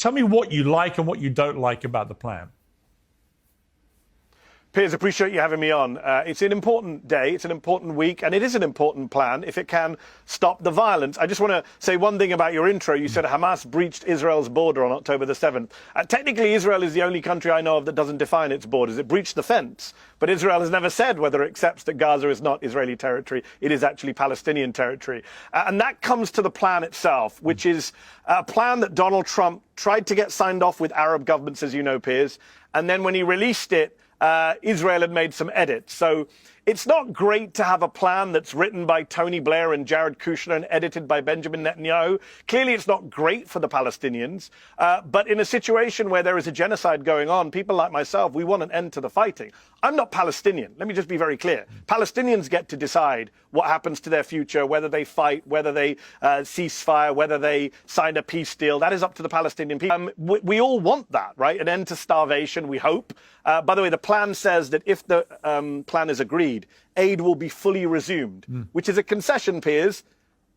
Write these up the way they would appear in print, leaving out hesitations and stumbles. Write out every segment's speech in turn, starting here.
Tell me what you like and what you don't like about the plan. Piers, appreciate you having me on. It's an important day, it's an important week, and it is an important plan if it can stop the violence. I just want to say one thing about your intro. You said Hamas breached Israel's border on October the 7th. Technically, Israel is the only country I know of that doesn't define its borders. It breached the fence, but Israel has never said whether it accepts that Gaza is not Israeli territory. It is actually Palestinian territory. And that comes to the plan itself, which is a plan that Donald Trump tried to get signed off with Arab governments, as you know, Piers, and then when he released it, Israel had made some edits. So it's not great to have a plan that's written by Tony Blair and Jared Kushner and edited by Benjamin Netanyahu. Clearly, it's not great for the Palestinians. But in a situation where there is a genocide going on, people like myself, we want an end to the fighting. I'm not Palestinian. Let me just be very clear. Palestinians get to decide what happens to their future, whether they fight, whether they cease fire, whether they sign a peace deal. That is up to the Palestinian people. We all want that, right? An end to starvation, we hope. By the way, the plan says that if the plan is agreed, aid will be fully resumed, which is a concession, Piers,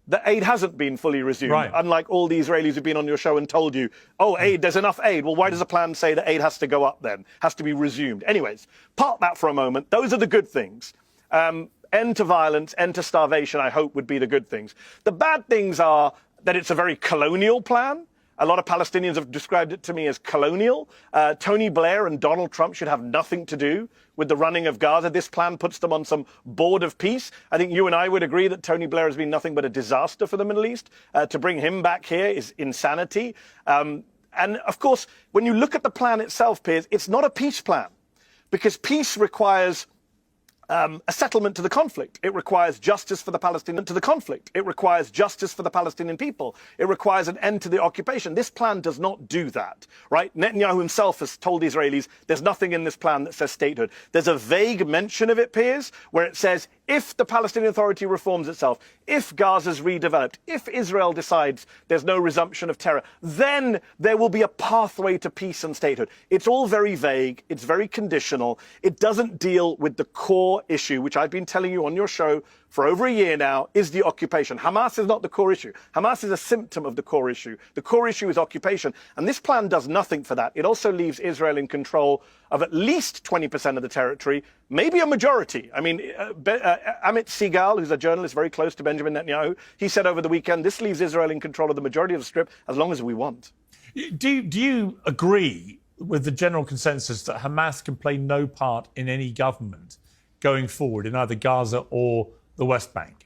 that aid hasn't been fully resumed. Right. Unlike all the Israelis who've been on your show and told you, oh, aid, there's enough aid. Well, why does the plan say that aid has to go up then, has to be resumed? Anyways, park that for a moment. Those are the good things. End to violence, end to starvation, I hope, would be the good things. The bad things are that it's a very colonial plan. A lot of Palestinians have described it to me as colonial. Tony Blair and Donald Trump should have nothing to do with the running of Gaza. This plan puts them on some board of peace. I think you and I would agree that Tony Blair has been nothing but a disaster for the Middle East. To bring him back here is insanity. And of course, when you look at the plan itself, Piers, it's not a peace plan, because peace requires a settlement to the conflict. It requires justice for the Palestinian It requires justice for the Palestinian people. It requires an end to the occupation. This plan does not do that, right? Netanyahu himself has told the Israelis there's nothing in this plan that says statehood. There's a vague mention of it, Piers, where it says if the Palestinian Authority reforms itself, if Gaza's redeveloped, if Israel decides there's no resumption of terror, then there will be a pathway to peace and statehood. It's all very vague. It's very conditional. It doesn't deal with the core issue, which I've been telling you on your show for over a year now, is the occupation. Hamas is not the core issue. Hamas is a symptom of the core issue. The core issue is occupation. And this plan does nothing for that. It also leaves Israel in control of at least 20% of the territory, maybe a majority. I mean, Amit Segal, who's a journalist very close to Benjamin Netanyahu, he said over the weekend, this leaves Israel in control of the majority of the Strip as long as we want. Do you agree with the general consensus that Hamas can play no part in any government going forward in either Gaza or the West Bank?